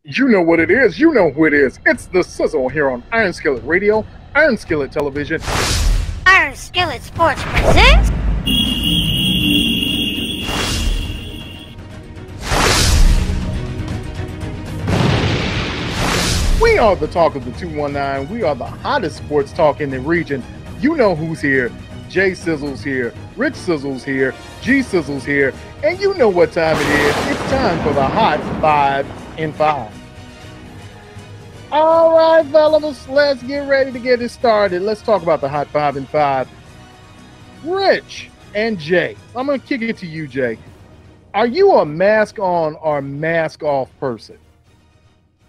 You know what it is. You know who it is. It's the Sizzle here on Iron Skillet Radio, Iron Skillet Television. Iron Skillet Sports presents. We are the talk of the 219. We are the hottest sports talk in the region. You know who's here. Jay Sizzle's here. Rich Sizzle's here. G Sizzle's here. And you know what time it is. It's time for the Hot 5 in 5. All right, fellas, let's get ready to get it started. Let's talk about the Hot 5 in 5. Rich and Jay, I'm going to kick it to you, Jay. Are you a mask on or mask off person?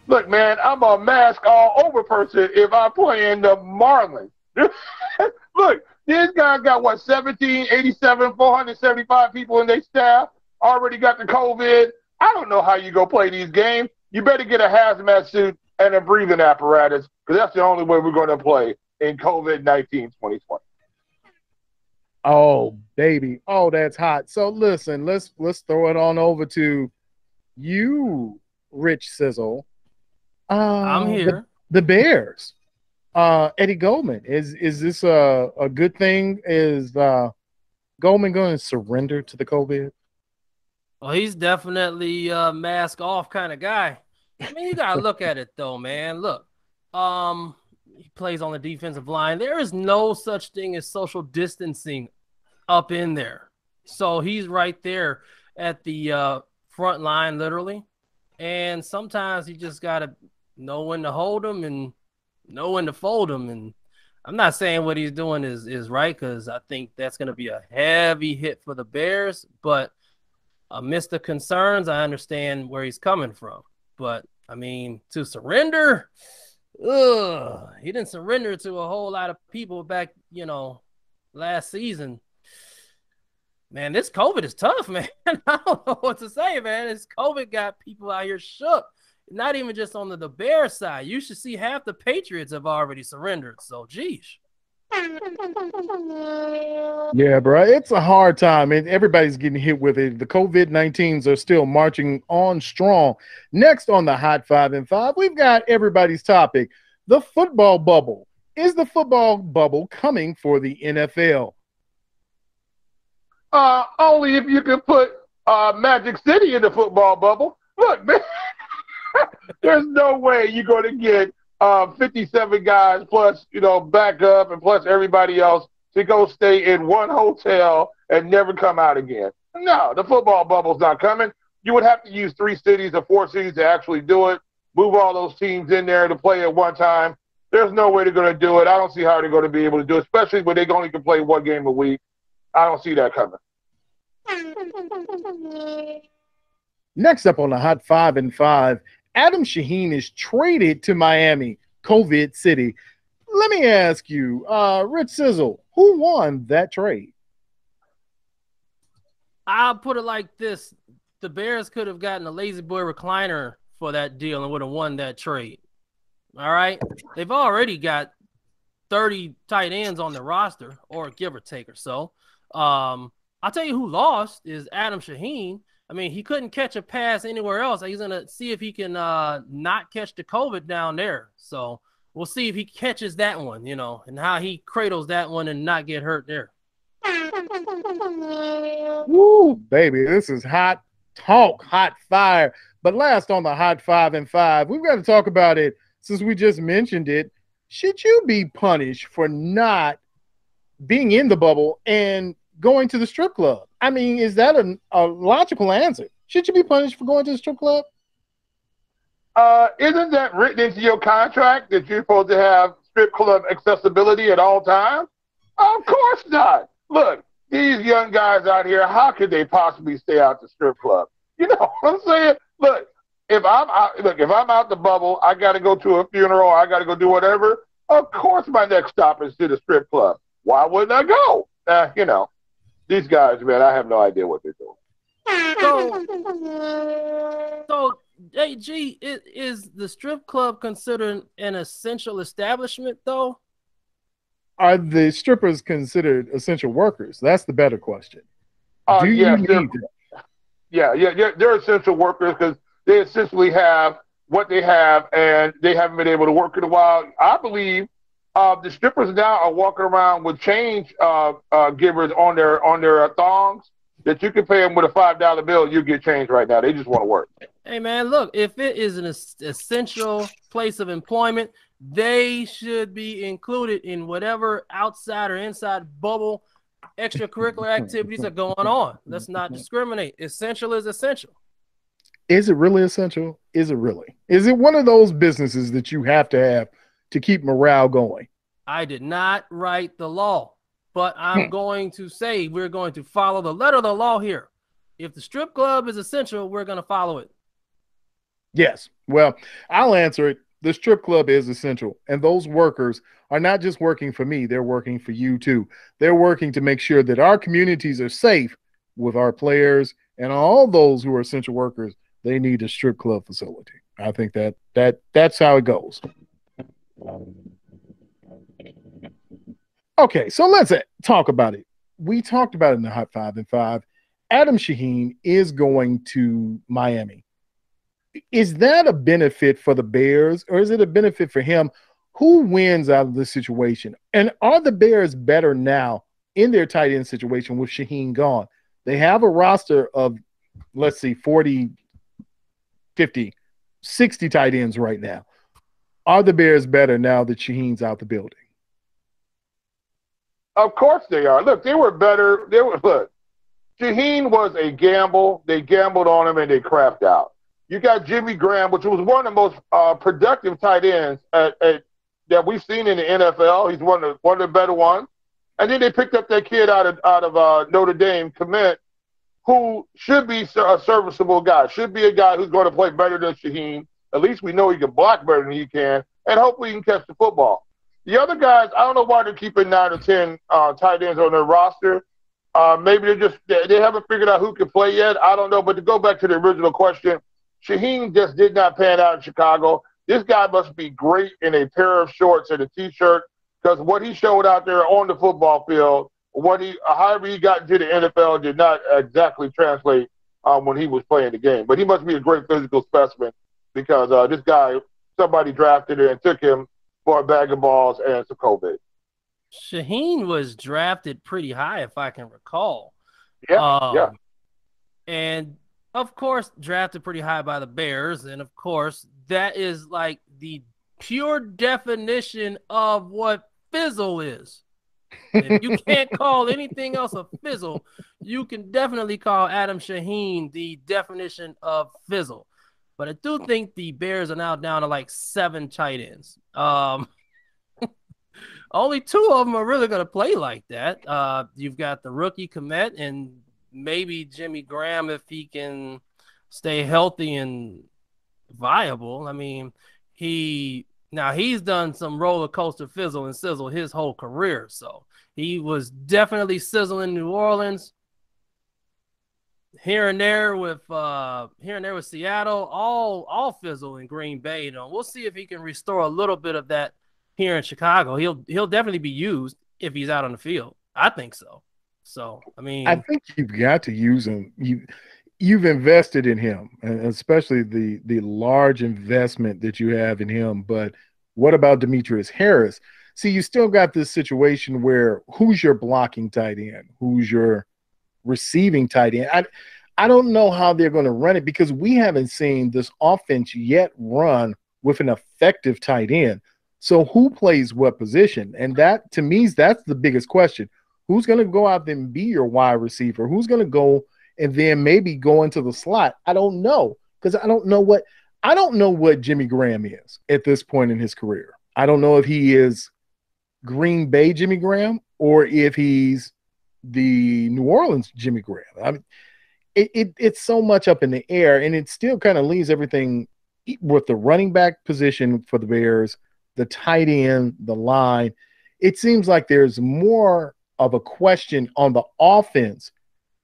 Look, man, I'm a mask all over person if I play in the Marlins. Look, these guys got, 1787, 475 people in their staff, already got the COVID. I don't know how you go play these games. You better get a hazmat suit and a breathing apparatus, because that's the only way we're going to play in COVID-19 2020. Oh, baby. Oh, that's hot. So listen, let's throw it on over to you, Rich Sizzle. I'm here. The Bears. Eddie Goldman. Is this a good thing? Is Goldman going to surrender to the COVID? Well, he's definitely a mask off kind of guy. I mean, you gotta look at it though, man. Look, he plays on the defensive line. There is no such thing as social distancing up in there. So he's right there at the front line, literally. And sometimes you just gotta know when to hold him and know when to fold him. And I'm not saying what he's doing is right, because I think that's gonna be a heavy hit for the Bears. But amidst the concerns, I understand where he's coming from. But I mean, to surrender, he didn't surrender to a whole lot of people back, last season. Man, this COVID is tough, man. I don't know what to say, man. This COVID got people out here shook. Not even just on the Bears side. You should see half the Patriots have already surrendered. So, geez. Yeah, bro, it's a hard time, and everybody's getting hit with it. The COVID-19s are still marching on strong. Next on the Hot 5 in 5, we've got everybody's topic, the football bubble. Is the football bubble coming for the NFL? Only if you can put Magic City in the football bubble. Look, man, there's no way you're going to get 57 guys plus, backup and plus everybody else to go stay in one hotel and never come out again. No, the football bubble's not coming. You would have to use 3 cities or 4 cities to actually do it, move all those teams in there to play at one time. There's no way they're going to do it. I don't see how they're going to be able to do it, especially when they only can play 1 game a week. I don't see that coming. Next up on the Hot 5 in 5, Adam Shaheen is traded to Miami, COVID City. Let me ask you, Rich Sizzle, who won that trade? I'll put it like this. The Bears could have gotten a Lazy Boy recliner for that deal and would have won that trade. All right? They've already got 30 tight ends on the roster, or give or take or so. I'll tell you who lost is Adam Shaheen. I mean, he couldn't catch a pass anywhere else. He's going to see if he can not catch the COVID down there. So we'll see if he catches that one, and how he cradles that one and not get hurt there. Woo, baby, this is hot talk, hot fire. But last on the Hot 5 in 5, we've got to talk about it since we just mentioned it. Should you be punished for not being in the bubble and going to the strip club? I mean, is that a logical answer? Should you be punished for going to the strip club? Isn't that written into your contract that you're supposed to have strip club accessibility at all times? Of course not. Look, these young guys out here, how could they possibly stay out the strip club? You know what I'm saying? Look, if I'm out the bubble, I got to go to a funeral, I got to go do whatever. Of course, my next stop is to the strip club. Why wouldn't I go? These guys, man, I have no idea what they're doing. So AG, is the strip club considered an essential establishment, though? Are the strippers considered essential workers? That's the better question. Do you need them? Yeah, they're essential workers because they essentially have what they have, and they haven't been able to work in a while. I believe the strippers now are walking around with change givers on their thongs that you can pay them with a $5 bill. You get change right now. They just want to work. Hey man, look, if it is an essential place of employment, they should be included in whatever outside or inside bubble extracurricular activities are going on. Let's not discriminate. Essential is essential. Is it really essential? Is it really? Is it one of those businesses that you have to keep morale going? I did not write the law, but I'm going to say we're going to follow the letter of the law here. If the strip club is essential, we're going to follow it. Yes. Well, I'll answer it. The strip club is essential, and those workers are not just working for me. They're working for you too. They're working to make sure that our communities are safe with our players, and all those who are essential workers, they need a strip club facility. I think that's how it goes. Okay, so let's talk about it. We talked about it in the Hot 5 and 5. Adam Shaheen is going to Miami. Is that a benefit for the Bears, or is it a benefit for him? Who wins out of this situation? And are the Bears better now in their tight end situation with Shaheen gone? They have a roster of, let's see, 40, 50, 60 tight ends right now. Are the Bears better now that Shaheen's out the building? Of course they are. Look, they were better. Look, Shaheen was a gamble. They gambled on him and they crapped out. You got Jimmy Graham, which was one of the most productive tight ends that we've seen in the NFL. He's one of the better ones. And then they picked up that kid out of Notre Dame, Commit, who should be a serviceable guy, should be a guy who's going to play better than Shaheen. At least we know he can block better than he can, and hopefully he can catch the football. The other guys, I don't know why they're keeping 9 or 10 tight ends on their roster. Maybe they haven't figured out who can play yet. I don't know. But to go back to the original question, Shaheen just did not pan out in Chicago. This guy must be great in a pair of shorts and a T-shirt, because what he showed out there on the football field, however he got into the NFL, did not exactly translate when he was playing the game. But he must be a great physical specimen, because this guy, somebody drafted him and took him for a bag of balls and some COVID. Shaheen was drafted pretty high, if I can recall. Yeah. And of course, drafted pretty high by the Bears. And of course, that is like the pure definition of what fizzle is. If you can't call anything else a fizzle, you can definitely call Adam Shaheen the definition of fizzle. But I do think the Bears are now down to like 7 tight ends. Only 2 of them are really going to play like that. You've got the rookie Komet and maybe Jimmy Graham if he can stay healthy and viable. I mean, he's done some roller coaster fizzle and sizzle his whole career. So he was definitely sizzling New Orleans. Here and there with Seattle, all fizzle in Green Bay. We'll see if he can restore a little bit of that here in Chicago. He'll definitely be used if he's out on the field. I think so. So, I mean, I think you've got to use him. You've invested in him, and especially the large investment that you have in him. But what about Demetrius Harris? See, you still got this situation where who's your blocking tight end? Who's your receiving tight end? I don't know how they're going to run it, because we haven't seen this offense yet run with an effective tight end. So who plays what position? And that, to me, that's the biggest question. Who's going to go out there and be your wide receiver? Who's going to go and then maybe go into the slot? I don't know, because I don't know what Jimmy Graham is at this point in his career. I don't know if he is Green Bay Jimmy Graham or if he's the New Orleans Jimmy Graham. I mean, it's so much up in the air, and it still kind of leaves everything with the running back position for the Bears, the tight end, the line. It seems like there's more of a question on the offense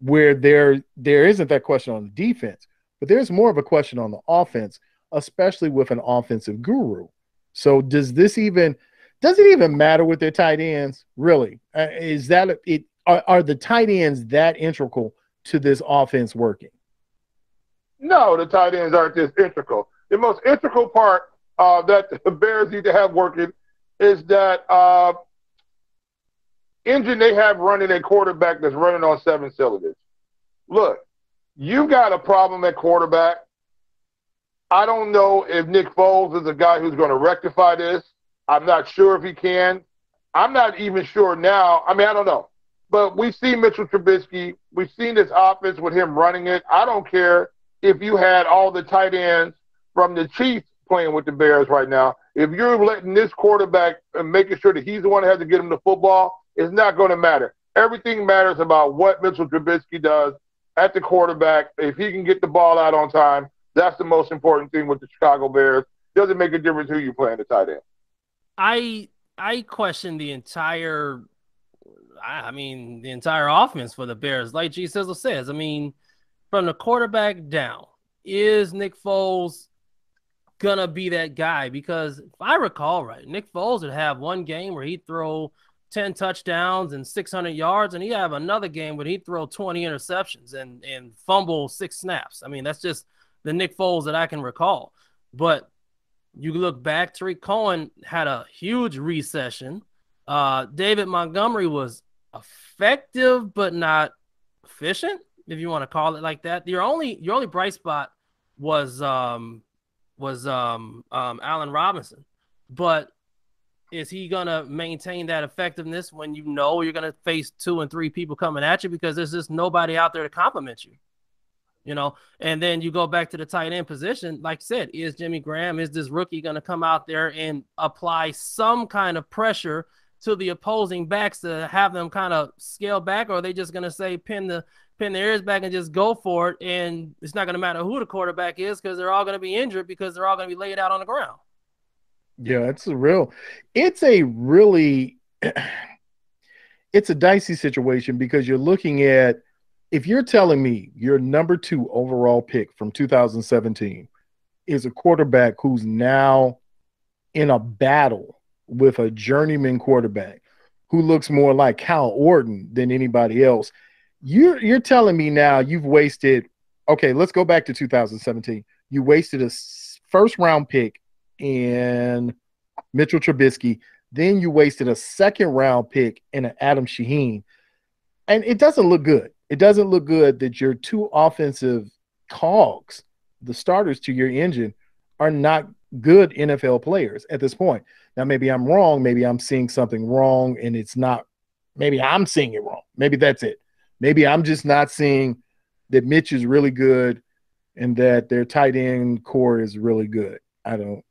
where there isn't that question on the defense, but there's more of a question on the offense, especially with an offensive guru. So does it even matter with their tight ends? Really? Are the tight ends that integral to this offense working? No, the tight ends aren't this integral. the most integral part that the Bears need to have working is that engine they have running a quarterback that's running on 7 cylinders. Look, you got a problem at quarterback. I don't know if Nick Foles is a guy who's going to rectify this. I'm not sure if he can. I'm not even sure now. I mean, I don't know. But we've seen Mitchell Trubisky. We've seen this offense with him running it. I don't care if you had all the tight ends from the Chiefs playing with the Bears right now. If you're letting this quarterback and making sure that he's the one that has to get him the football, it's not going to matter. Everything matters about what Mitchell Trubisky does at the quarterback. If he can get the ball out on time, that's the most important thing with the Chicago Bears. Doesn't make a difference who you play in the tight end. I question the entire offense for the Bears. Like G Sizzle says, I mean, from the quarterback down, is Nick Foles gonna be that guy? Because if I recall right, Nick Foles would have one game where he'd throw 10 touchdowns and 600 yards, and he'd have another game where he'd throw 20 interceptions and fumble 6 snaps. I mean, that's just the Nick Foles that I can recall. But you look back, Tariq Cohen had a huge recession. David Montgomery was effective but not efficient, if you want to call it like that. Your only bright spot was Allen Robinson. But is he gonna maintain that effectiveness when you know you're gonna face 2 and 3 people coming at you because there's just nobody out there to compliment you? You know, and then you go back to the tight end position. Like I said, is Jimmy Graham, is this rookie going to come out there and apply some kind of pressure to the opposing backs to have them kind of scale back, or are they just going to say pin their ears back and just go for it? And it's not going to matter who the quarterback is because they're all going to be injured because they're all going to be laid out on the ground. Yeah, it's a dicey situation because you're looking at, if you're telling me your number 2 overall pick from 2017 is a quarterback who's now in a battle with a journeyman quarterback who looks more like Kyle Orton than anybody else, you're telling me now you've wasted, okay, let's go back to 2017. You wasted a first-round pick in Mitchell Trubisky. Then you wasted a second-round pick in an Adam Shaheen. And it doesn't look good. It doesn't look good that your 2 offensive cogs, the starters to your engine, are not good NFL players at this point. Now, maybe I'm wrong. Maybe I'm seeing something wrong, and it's not. Maybe I'm seeing it wrong. Maybe that's it. Maybe I'm just not seeing that Mitch is really good and that their tight end core is really good. I don't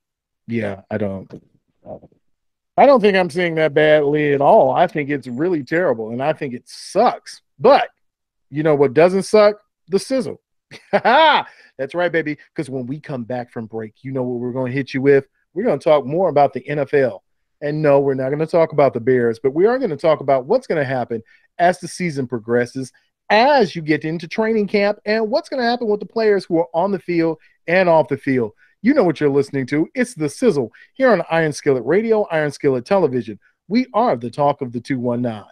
think I'm seeing that badly at all. I think it's really terrible, and I think it sucks. But you know what doesn't suck? The sizzle. That's right, baby. Because when we come back from break, you know what we're going to hit you with? We're going to talk more about the NFL. And no, we're not going to talk about the Bears, but we are going to talk about what's going to happen as the season progresses, as you get into training camp, and what's going to happen with the players who are on the field and off the field. You know what you're listening to. It's The Sizzle here on Iron Skillet Radio, Iron Skillet Television. We are the talk of the 219.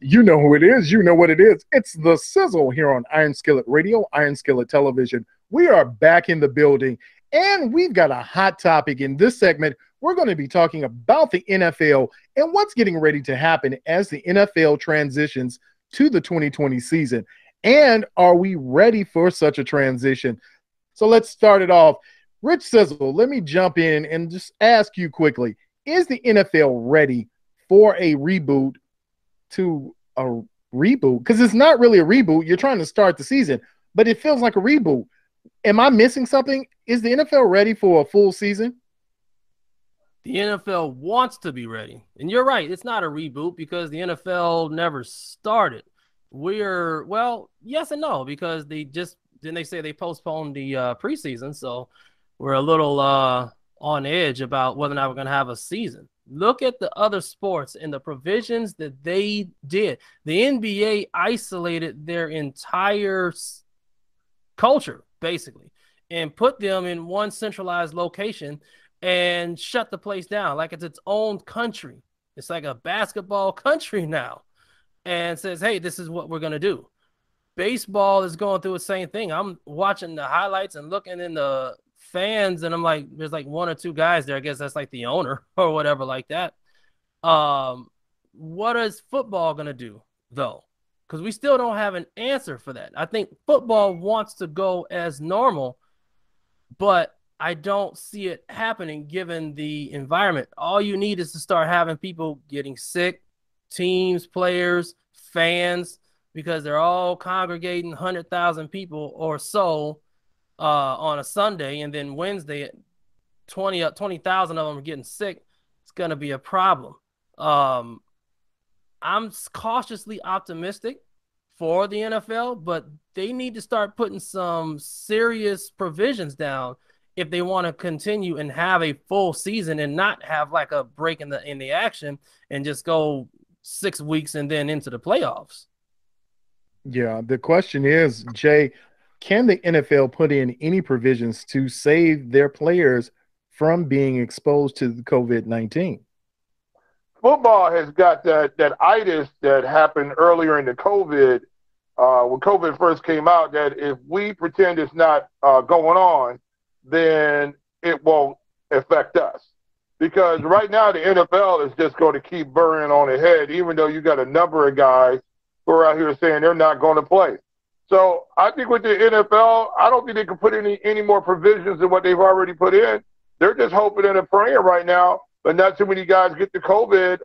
You know who it is. You know what it is. It's The Sizzle here on Iron Skillet Radio, Iron Skillet Television. We are back in the building, and we've got a hot topic in this segment. We're going to be talking about the NFL and what's getting ready to happen as the NFL transitions to the 2020 season. And are we ready for such a transition? So let's start it off. Rich Sizzle, let me jump in and just ask you quickly, is the NFL ready for a reboot to a reboot? Because it's not really a reboot. You're trying to start the season, but it feels like a reboot. Am I missing something? Is the NFL ready for a full season? The NFL wants to be ready. And you're right, it's not a reboot because the NFL never started. Well, yes and no, because didn't they say they postponed the preseason, so we're a little on edge about whether or not we're going to have a season. Look at the other sports and the provisions that they did. The NBA isolated their entire culture, basically, and put them in one centralized location and shut the place down like it's its own country. It's like a basketball country now, and says, hey, this is what we're going to do. baseball is going through the same thing. I'm watching the highlights and looking in the fans, and I'm like, there's like one or two guys there. I guess that's like the owner or whatever like that. What is football going to do, though? Because we still don't have an answer for that. I think football wants to go as normal, but I don't see it happening given the environment. All you need is to start having people getting sick, teams, players, fans, because they're all congregating 100,000 people or so on a Sunday, and then Wednesday, 20,000 of them are getting sick. It's going to be a problem. I'm cautiously optimistic for the NFL, but they need to start putting some serious provisions down if they want to continue and have a full season and not have like a break in the action and just go 6 weeks and then into the playoffs. Yeah, the question is, Jay, can the NFL put in any provisions to save their players from being exposed to the COVID-19? Football has got that itis that happened earlier in the COVID, when COVID first came out, that if we pretend it's not going on, then it won't affect us. Because right now the NFL is just going to keep burning on ahead, even though you got a number of guys who are out here saying they're not going to play. So I think with the NFL, I don't think they can put any more provisions than what they've already put in. They're just hoping and praying right now, but not too many guys get the COVID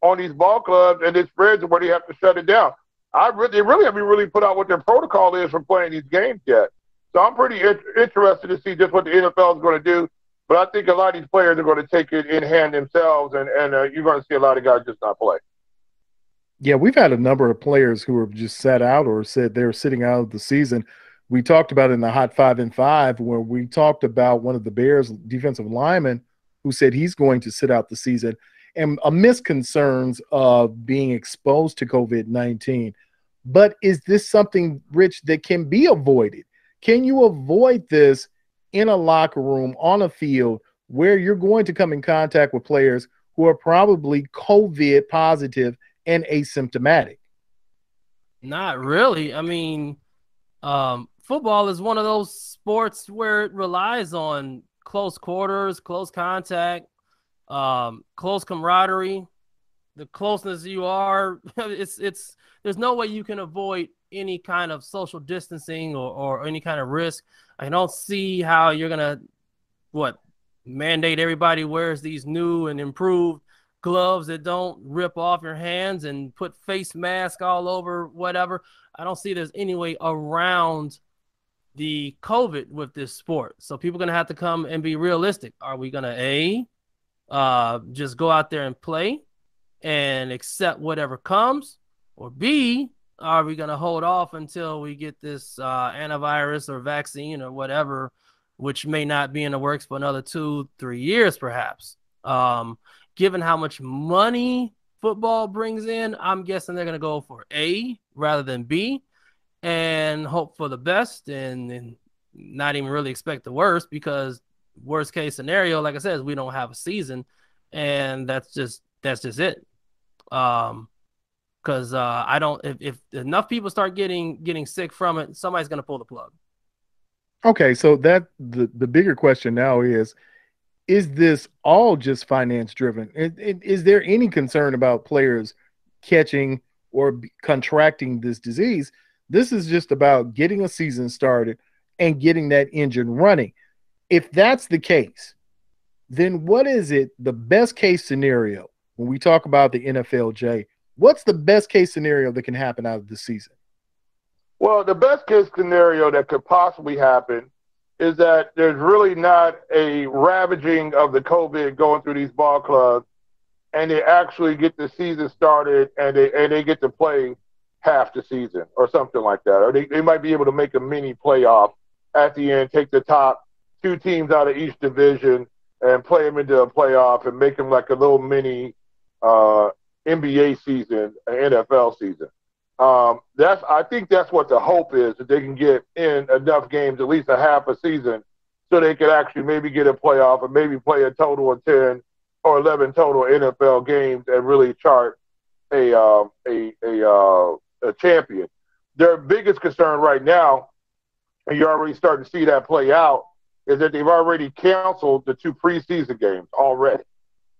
on these ball clubs and it spreads to where they have to shut it down. They really haven't really put out what their protocol is for playing these games yet. So I'm pretty interested to see just what the NFL is going to do. But I think a lot of these players are going to take it in hand themselves, and you're going to see a lot of guys just not play. Yeah, we've had a number of players who have just sat out or said they're sitting out of the season. We talked about in the Hot 5 and 5 where we talked about one of the Bears defensive linemen who said he's going to sit out the season, and amidst concerns of being exposed to COVID-19. But is this something, Rich, that can be avoided? Can you avoid this in a locker room, on a field, where you're going to come in contact with players who are probably COVID positive and asymptomatic? Not really. I mean, football is one of those sports where it relies on close quarters, close contact, close camaraderie. The closeness you are, there's no way you can avoid any kind of social distancing or any kind of risk. I don't see how you're gonna mandate everybody wears these new and improved gloves that don't rip off your hands and put face mask all over whatever. I don't see there's any way around the COVID with this sport. So people are gonna have to come and be realistic. Are we gonna just go out there and play and accept whatever comes, or B, are we going to hold off until we get this antivirus or vaccine or whatever, which may not be in the works for another 2-3 years, perhaps? Given how much money football brings in, I'm guessing they're going to go for A rather than B and hope for the best and not even really expect the worst, because worst case scenario, like I said, is we don't have a season, and that's just it. Because I don't. If enough people start getting sick from it, somebody's going to pull the plug. Okay, so that the bigger question now is this all just finance driven? Is there any concern about players catching or contracting this disease? This is just about getting a season started and getting that engine running. If that's the case, then what is it the best case scenario when we talk about the NFL, Jay? What's the best case scenario that can happen out of the season? Well, the best case scenario that could possibly happen is that there's really not a ravaging of the COVID going through these ball clubs, and they actually get the season started and they get to play half the season or something like that. Or they might be able to make a mini playoff at the end, take the top 2 teams out of each division and play them into a playoff and make them like a little mini NBA season, an NFL season. I think that's what the hope is, that they can get in enough games, at least a half a season, so they could actually maybe get a playoff and maybe play a total of 10 or 11 total NFL games and really chart a champion. their biggest concern right now, and you're already starting to see that play out, is that they've already canceled the 2 preseason games already.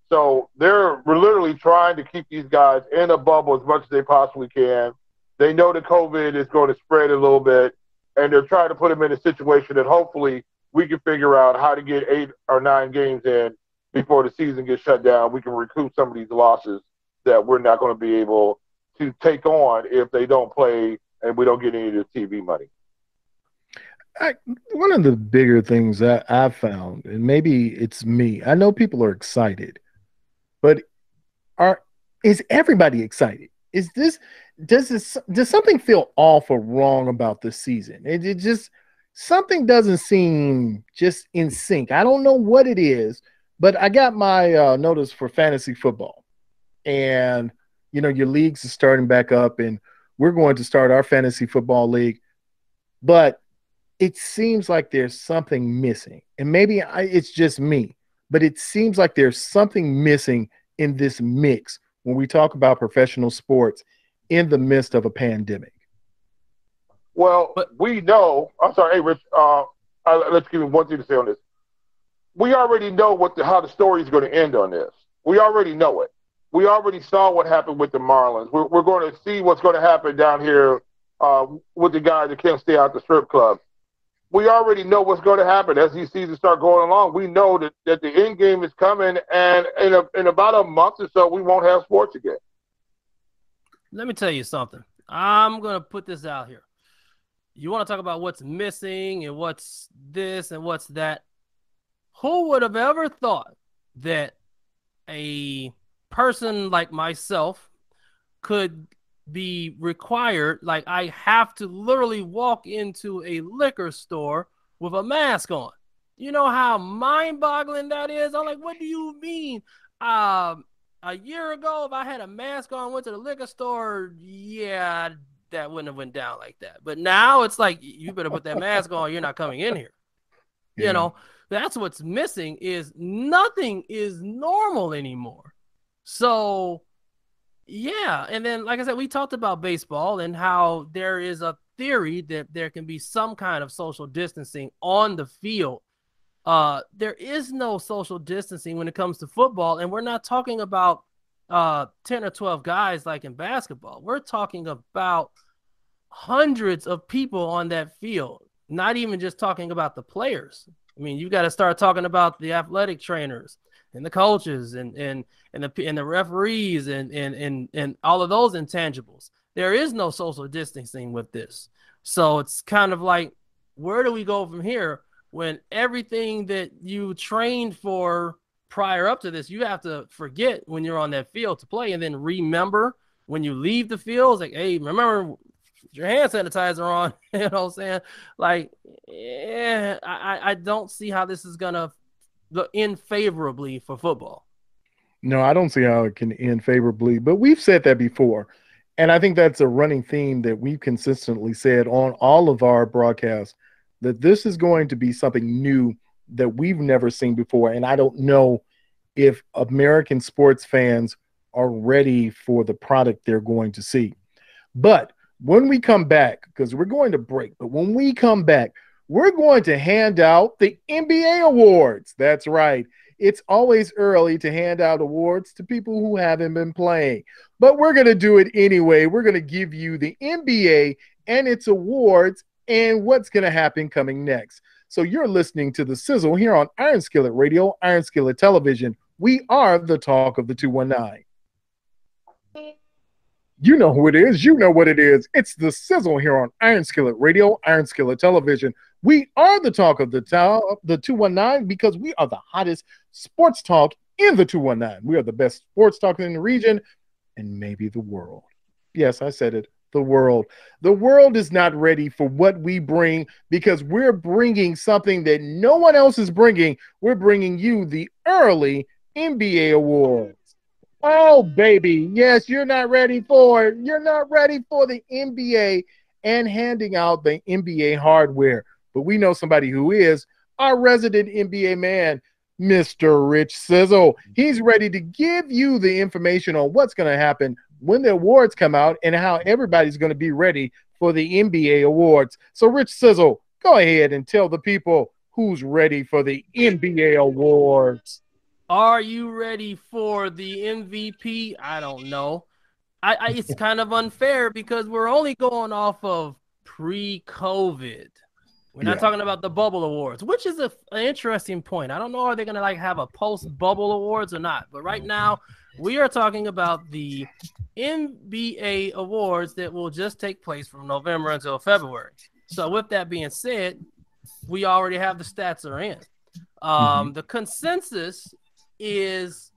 So we're literally trying to keep these guys in a bubble as much as they possibly can. They know that COVID is going to spread a little bit, and they're trying to put them in a situation that hopefully we can figure out how to get 8 or 9 games in before the season gets shut down. We can recoup some of these losses that we're not going to be able to take on if they don't play and we don't get any of the TV money. One of the bigger things that I've found, and maybe it's me, I know people are excited, but is everybody excited? Does something feel off or wrong about this season? It just something doesn't seem just in sync. I don't know what it is, but I got my notice for fantasy football, and your leagues are starting back up, and we're going to start our fantasy football league, but it seems like there's something missing, and maybe it's just me, but it seems like there's something missing in this mix when we talk about professional sports in the midst of a pandemic. Well, we know. I'm sorry, hey, Rich. Let's give me one thing to say on this. We already know how the story is going to end on this. We already know it. We already saw what happened with the Marlins. We're going to see what's going to happen down here with the guys that can't stay out the strip club. We already know what's going to happen as these seasons start going along. We know that the end game is coming, and in about a month or so, we won't have sports again. Let me tell you something. I'm going to put this out here. You want to talk about what's missing and what's this and what's that. Who would have ever thought that a person like myself could be required, like I have to literally walk into a liquor store with a mask on? You know how mind-boggling that is? I'm like, what do you mean? A year ago, if I had a mask on, went to the liquor store, yeah, that wouldn't have went down like that. But now it's like, you better put that mask on, you're not coming in here. Yeah. That's what's missing, is nothing is normal anymore. So yeah, and then like I said, we talked about baseball and how there is a theory that there can be some kind of social distancing on the field. There is no social distancing when it comes to football, and we're not talking about 10 or 12 guys like in basketball. We're talking about hundreds of people on that field, not even just talking about the players. I mean, you got to start talking about the athletic trainers and the coaches and the referees and all of those intangibles. There is no social distancing with this. So it's kind of like, where do we go from here when everything that you trained for prior up to this, you have to forget when you're on that field to play, and then remember when you leave the field? It's like, hey, remember your hand sanitizer on. You know what I'm saying? Like, yeah, I don't see how this is going to end favorably for football. No, I don't see how it can end favorably, but we've said that before. And I think that's a running theme that we've consistently said on all of our broadcasts, that this is going to be something new that we've never seen before. And I don't know if American sports fans are ready for the product they're going to see. But when we come back, because we're going to break, but when we come back, we're going to hand out the NBA awards. That's right. It's always early to hand out awards to people who haven't been playing, but we're going to do it anyway. We're going to give you the NBA and its awards and what's going to happen coming next. So you're listening to the Sizzle here on Iron Skillet Radio, Iron Skillet Television. We are the talk of the 219. You know who it is. You know what it is. It's the Sizzle here on Iron Skillet Radio, Iron Skillet Television. We are the talk of the 219 because we are the hottest sports talk in the 219. We are the best sports talk in the region and maybe the world. Yes, I said it. The world. The world is not ready for what we bring because we're bringing something that no one else is bringing. We're bringing you the early NBA awards. Oh, baby. Yes, you're not ready for it. You're not ready for the NBA and handing out the NBA hardware. But we know somebody who is, our resident NBA man, Mr. Rich Sizzle. He's ready to give you the information on what's going to happen when the awards come out and how everybody's going to be ready for the NBA awards. So, Rich Sizzle, go ahead and tell the people who's ready for the NBA awards. Are you ready for the MVP? I don't know. It's kind of unfair because we're only going off of pre-COVID. We're not talking about the bubble awards, which is an interesting point. I don't know, are they going to like have a post-bubble awards or not? But right now, we are talking about the NBA awards that will just take place from November until February. So with that being said, we already have the stats are in. The consensus is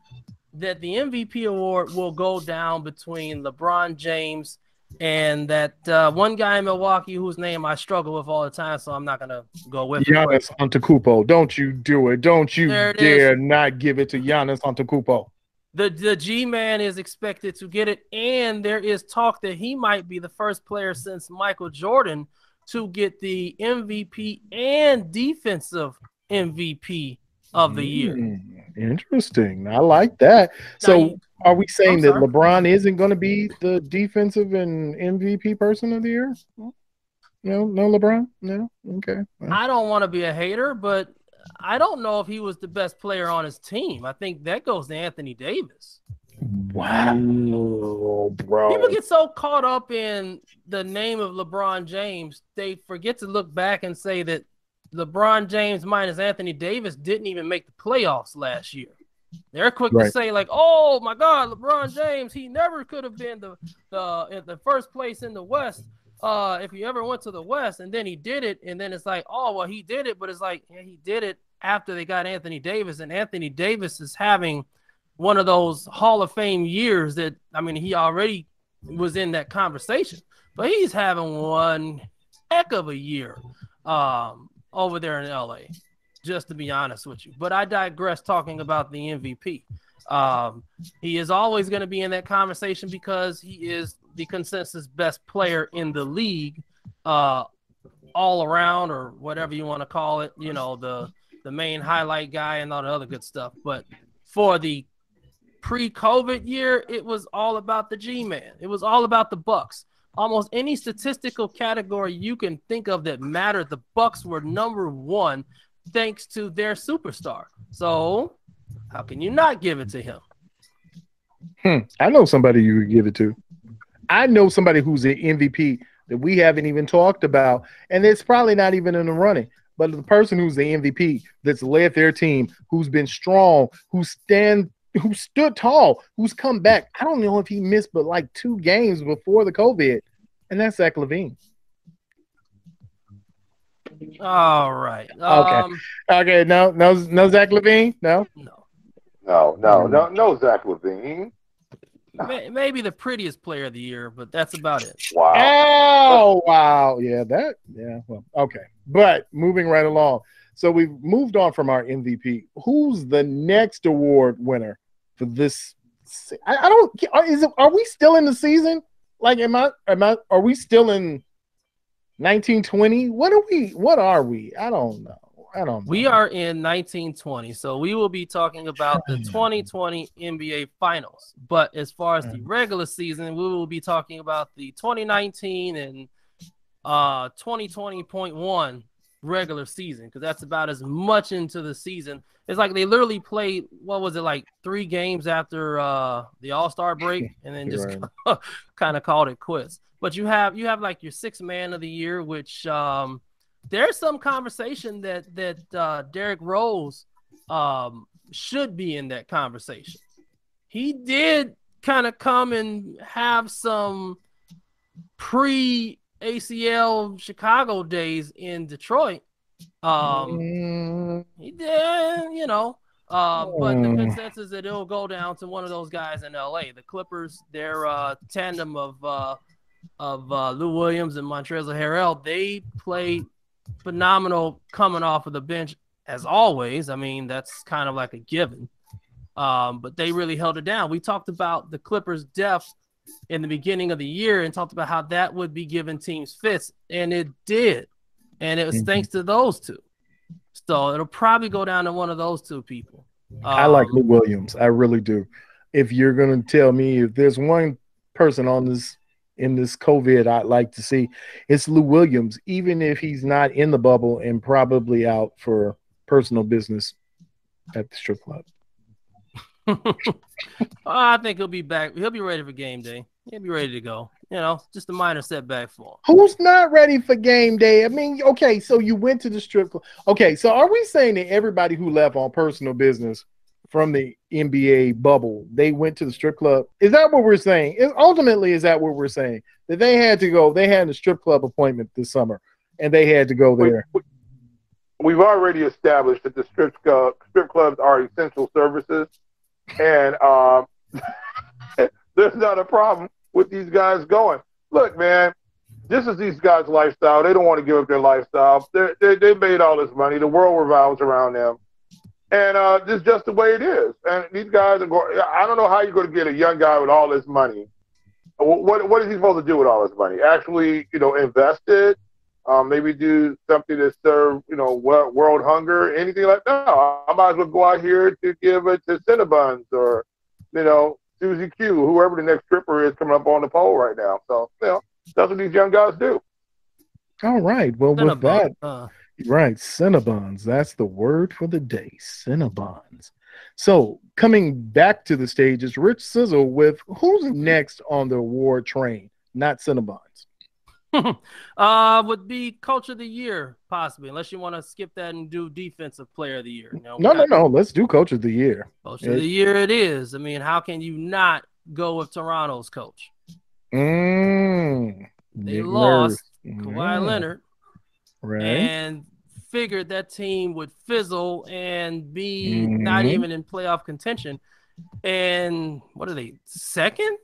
that the MVP award will go down between LeBron James and that one guy in Milwaukee whose name I struggle with all the time, so I'm not going to go with Giannis Antetokounmpo. Don't you do it. Don't you dare not give it to Giannis Antetokounmpo. The G-Man is expected to get it, and there is talk that he might be the first player since Michael Jordan to get the MVP and defensive MVP of the year. Interesting. I like that. So are we saying that LeBron isn't going to be the defensive and MVP person of the year? No LeBron? No? Okay. Well. I don't want to be a hater, but I don't know if he was the best player on his team. I think that goes to Anthony Davis. Wow, bro. People get so caught up in the name of LeBron James, they forget to look back and say that LeBron James minus Anthony Davis didn't even make the playoffs last year. They're quick to say like, "Oh my God, LeBron James, he never could have been the first place in the West if he ever went to the West." And then he did it, and then it's like, "Oh well, he did it," but it's like, yeah, he did it after they got Anthony Davis, and Anthony Davis is having one of those Hall of Fame years that he already was in that conversation, but he's having one heck of a year. Over there in LA, just to be honest with you. But I digress talking about the MVP. He is always going to be in that conversation because he is the consensus best player in the league, all around, or whatever you want to call it, the main highlight guy and all the other good stuff. But for the pre-COVID year, it was all about the G-Man. It was all about the Bucks. Almost any statistical category you can think of that mattered, the Bucks were number one thanks to their superstar. So how can you not give it to him? I know somebody you would give it to. I know somebody who's an MVP that we haven't even talked about, and it's probably not even in the running. But the person who's the MVP that's led their team, who's been strong, who stood tall, who's come back. I don't know if he missed but like 2 games before the COVID, and that's Zach LaVine. All right. Okay. No Zach LaVine? No, Zach LaVine. Maybe the prettiest player of the year, but that's about it. Wow. Oh, wow. Yeah, well, okay. But moving right along. So we've moved on from our MVP. Who's the next award winner for this? Are we still in the season? Like, are we still in 1920? What are we? I don't know. We are in 1920, so we will be talking about the 2020 NBA Finals. But as far as the regular season, we will be talking about the 2019 and 2020.1 regular season, because that's about as much into the season. It's like they literally played, what was it, like 3 games after the All-Star break, and then just kind of called it quits. But you have like your 6th man of the year, which there's some conversation that Derrick Rose should be in that conversation. He did kind of come and have some pre-ACL Chicago days in Detroit. He did, but the consensus is that it'll go down to one of those guys in LA. The Clippers, their tandem of Lou Williams and Montrezl Harrell, they played phenomenal coming off of the bench as always. That's kind of like a given. But they really held it down. We talked about the Clippers' depth in the beginning of the year and talked about how that would be giving teams fits, and it did. And it was thanks to those two. So it'll probably go down to one of those 2 people. I like Lou Williams. I really do. If you're going to tell me if there's one person on this in this COVID I'd like to see. It's Lou Williams, even if he's not in the bubble and probably out for personal business at the strip club. I think he'll be back. He'll be ready for game day. He'll be ready to go. Just a minor setback for him. Who's not ready for game day? I mean, okay, so you went to the strip club. Okay, so are we saying that everybody who left on personal business from the NBA bubble, they went to the strip club? Is that what we're saying? Ultimately, is that what we're saying? That they had to go, they had a strip club appointment this summer, and they had to go there. We've already established that the strip clubs are essential services, and there's not a problem with these guys going. Look, man, this is these guys' lifestyle. They don't want to give up their lifestyle. They made all this money. The world revolves around them. And this is just the way it is. And these guys are going – I don't know how you're going to get a young guy with all this money. What is he supposed to do with all this money? Actually, invest it? Maybe do something to serve, world hunger, anything like that? No, I might as well go out here to give it to Cinnabons or, Susie Q, whoever the next stripper is coming up on the pole right now. So, that's what these young guys do. All right. Well, with that, right, Cinnabons. That's the word for the day, Cinnabons. So, coming back to the stage is Rich Sizzle with who's next on the award train, not Cinnabons. Would be Coach of the Year, possibly, unless you want to skip that and do Defensive Player of the Year. No. Let's do Coach of the Year. Coach of the Year it is. I mean, how can you not go with Toronto's coach? They lost Kawhi Leonard, right, and figured that team would fizzle and be not even in playoff contention. And what are they, second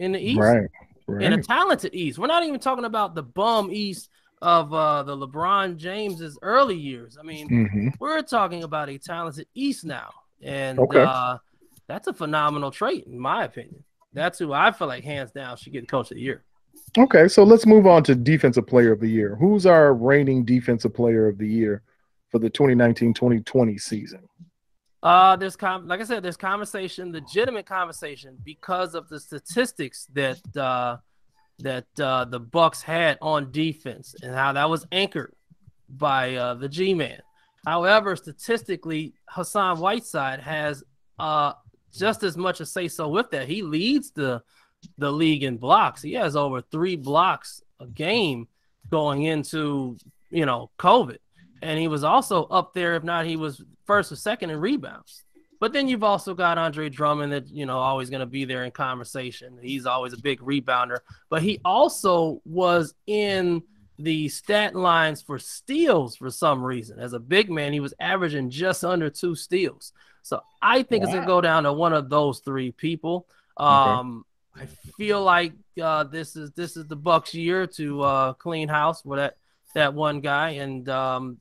in the East? Right. In a talented East. We're not even talking about the bum East of the LeBron James's early years. I mean, we're talking about a talented East now. And that's a phenomenal trait, in my opinion. That's who I feel like hands down should get Coach of the Year. Okay, so let's move on to Defensive Player of the Year. Who's our reigning Defensive Player of the Year for the 2019-2020 season? There's conversation, legitimate conversation, because of the statistics that the Bucks had on defense and how that was anchored by the G-Man. However, statistically, Hassan Whiteside has just as much a say so with that. He leads the league in blocks. He has over 3 blocks a game going into COVID. And he was also up there, if not, he was first or second in rebounds. But then you've also got Andre Drummond that, always going to be there in conversation. He's always a big rebounder. But he also was in the stat lines for steals for some reason. As a big man, he was averaging just under 2 steals. So I think it's going to go down to one of those 3 people. I feel like this is the Bucks' year to clean house with that one guy. And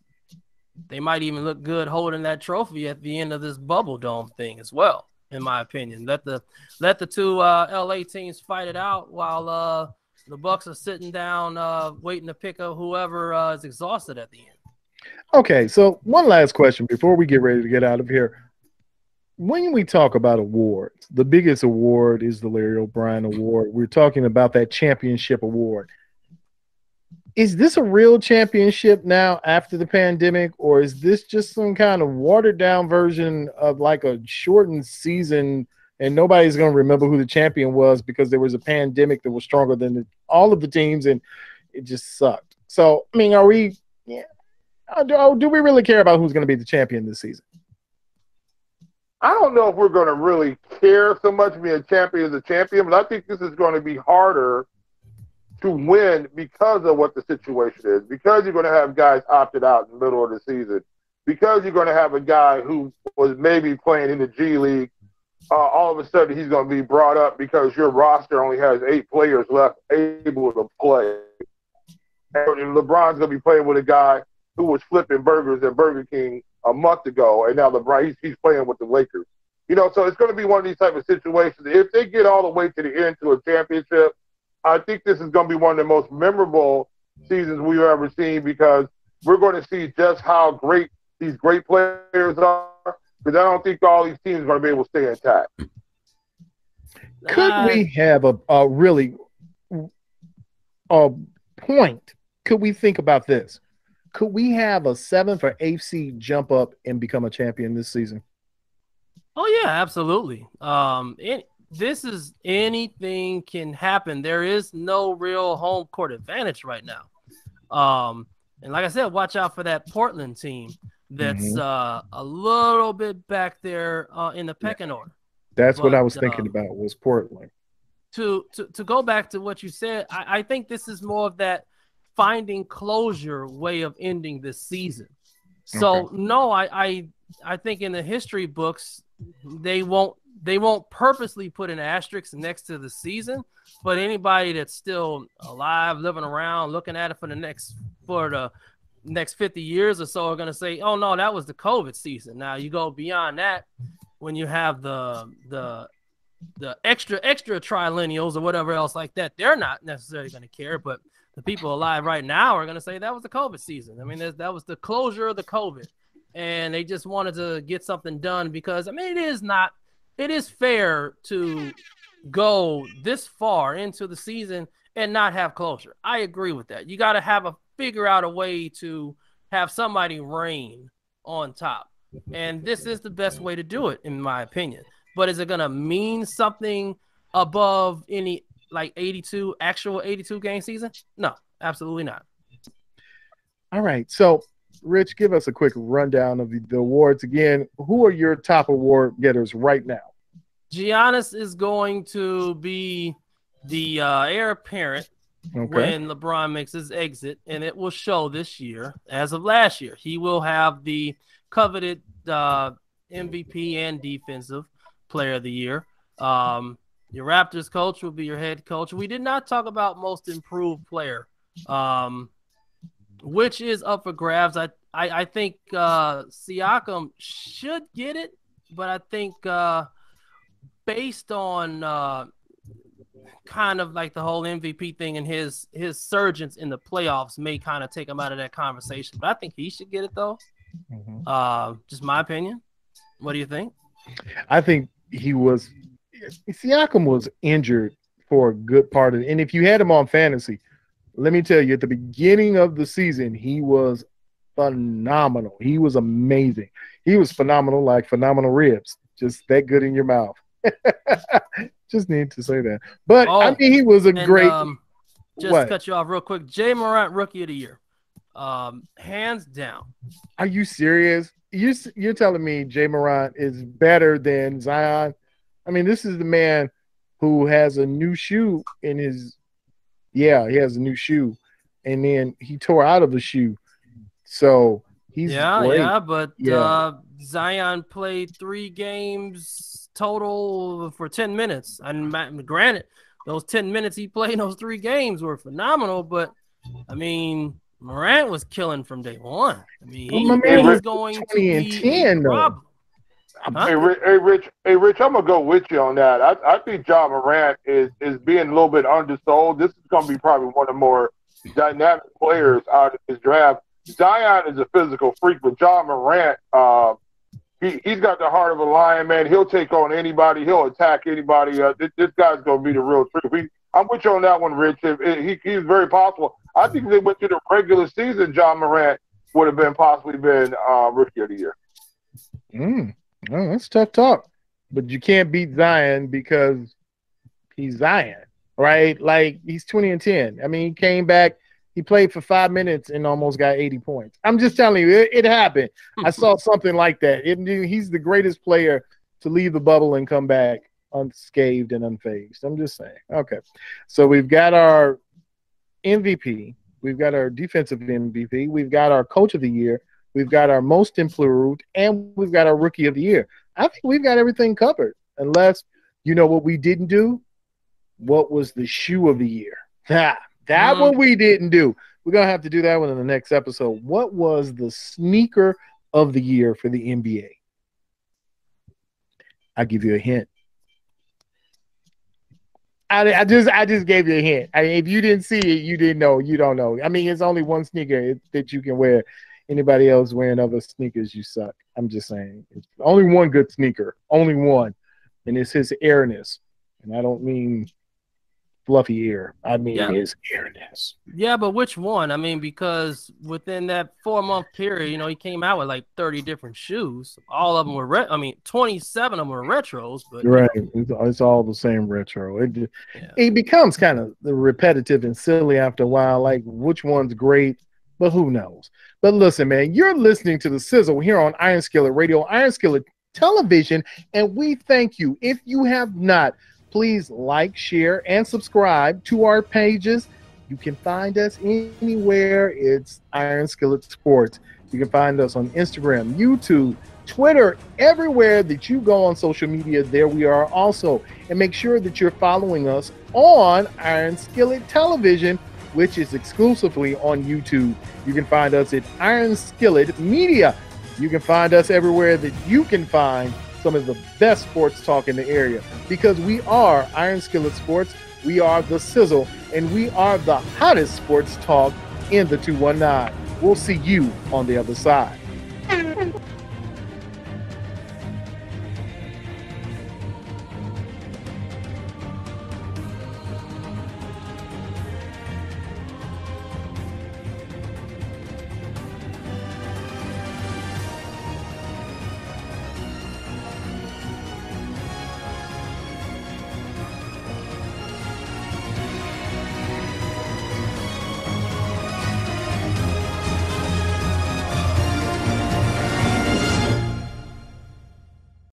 they might even look good holding that trophy at the end of this bubble dome thing as well, in my opinion. Let the 2 LA teams fight it out while the Bucks are sitting down waiting to pick up whoever is exhausted at the end. Okay, so one last question before we get ready to get out of here. When we talk about awards, the biggest award is the Larry O'Brien Award. We're talking about that championship award. Is this a real championship now after the pandemic, or is this just some kind of watered down version of like a shortened season and nobody's going to remember who the champion was because there was a pandemic that was stronger than all of the teams and it just sucked? So, I mean, do we really care about who's going to be the champion this season? I don't know if we're going to really care so much being a champion as a champion, but I think this is going to be harder to win because of what the situation is, because you're going to have guys opted out in the middle of the season, because you're going to have a guy who was maybe playing in the G League, all of a sudden he's going to be brought up because your roster only has 8 players left able to play. And LeBron's going to be playing with a guy who was flipping burgers at Burger King a month ago, and now LeBron, he's playing with the Lakers. So it's going to be one of these type of situations. If they get all the way to the end to a championship, I think this is going to be one of the most memorable seasons we've ever seen, because we're going to see just how great these great players are, because I don't think all these teams are going to be able to stay intact. Could we have a really point, could we think about this? Could we have a 7th or 8th seed jump up and become a champion this season? Oh yeah, absolutely. This is anything can happen. There is no real home court advantage right now. And like I said, watch out for that Portland team that's a little bit back there in the pecking order. That's what I was thinking about was Portland. To go back to what you said, I think this is more of that finding closure way of ending this season. So no, I think in the history books they won't purposely put an asterisk next to the season, but anybody that's still alive, living around, looking at it for the next 50 years or so are going to say, oh no, that was the COVID season. Now you go beyond that when you have the extra trilennials or whatever else like that, they're not necessarily going to care, but the people alive right now are going to say that was the COVID season. I mean, that was the closure of the COVID, and they just wanted to get something done because, I mean, it is fair to go this far into the season and not have closure. I agree with that. You got to figure out a way to have somebody reign on top, and this is the best way to do it, in my opinion. But is it going to mean something above any like 82 game season? No, absolutely not. All right. So, Rich, give us a quick rundown of the awards again. Who are your top award getters right now? Giannis is going to be the heir apparent when LeBron makes his exit, and it will show this year, as of last year. He will have the coveted MVP and defensive player of the year. Your Raptors coach will be your head coach. We did not talk about most improved player, which is up for grabs. I think Siakam should get it, but I think based on kind of like the whole MVP thing and his surgence in the playoffs may kind of take him out of that conversation. But I think he should get it though. Just my opinion. What do you think? I think Siakam was injured for a good part of it. And if you had him on fantasy, let me tell you, at the beginning of the season, he was phenomenal. He was amazing. He was phenomenal, like phenomenal ribs, just that good in your mouth. Just need to say that. But I mean, he was great. Just cut you off real quick. Jay Morant, Rookie of the Year, hands down. Are you serious? You're telling me Jay Morant is better than Zion? I mean, this is the man who has a new shoe in his. Yeah, he has a new shoe, and then he tore out of the shoe, so he's great. But Zion played 3 games total for 10 minutes. And granted, those 10 minutes he played in those 3 games were phenomenal, but I mean, Morant was killing from day one. I mean, he's going to be a problem. Hey, Rich, I'm gonna go with you on that. I think Ja Morant is being a little bit undersold. This is gonna be probably one of the more dynamic players out of this draft. Zion is a physical freak, but Ja Morant, he's got the heart of a lion, man. He'll take on anybody. He'll attack anybody. This guy's gonna be the real truth. I'm with you on that one, Rich. He's very possible. I think if they went to the regular season, Ja Morant would have possibly been Rookie of the Year. Oh, that's tough talk. But you can't beat Zion because he's Zion, right? Like, he's 20-10. I mean, he came back, he played for 5 minutes and almost got 80 points. I'm just telling you, it happened. I saw something like that. He's the greatest player to leave the bubble and come back unscathed and unfazed. I'm just saying. Okay. So we've got our MVP. We've got our defensive MVP. We've got our coach of the year. We've got our most improved, and we've got our rookie of the year. I think we've got everything covered, unless you know what we didn't do. What was the shoe of the year? That one we didn't do. We're going to have to do that one in the next episode. What was the sneaker of the year for the NBA? I'll give you a hint. I just gave you a hint. I mean, if you didn't see it, you didn't know. You don't know. I mean, it's only one sneaker that you can wear. Anybody else wearing other sneakers, you suck. I'm just saying. It's only one good sneaker. Only one. And it's his airness. And I don't mean fluffy ear. I mean, Yeah. his earness. Yeah, but which one? I mean, because within that 4-month period, he came out with like 30 different shoes. All of them were 27 of them were retros, but Right. It's all the same retro. yeah. It becomes kind of repetitive and silly after a while, like which one's great, but who knows? But listen, man, you're listening to the Sizzle here on Iron Skillet Radio, Iron Skillet Television, and we thank you. If you have not, please like, share, and subscribe to our pages. You can find us anywhere. It's Iron Skillet Sports. You can find us on Instagram, YouTube, Twitter, everywhere that you go on social media, there we are also. And make sure that you're following us on Iron Skillet Television, which is exclusively on YouTube. You can find us at Iron Skillet Media. You can find us everywhere that you can find some of the best sports talk in the area, because we are Iron Skillet Sports, we are the Sizzle, and we are the hottest sports talk in the 219. We'll see you on the other side.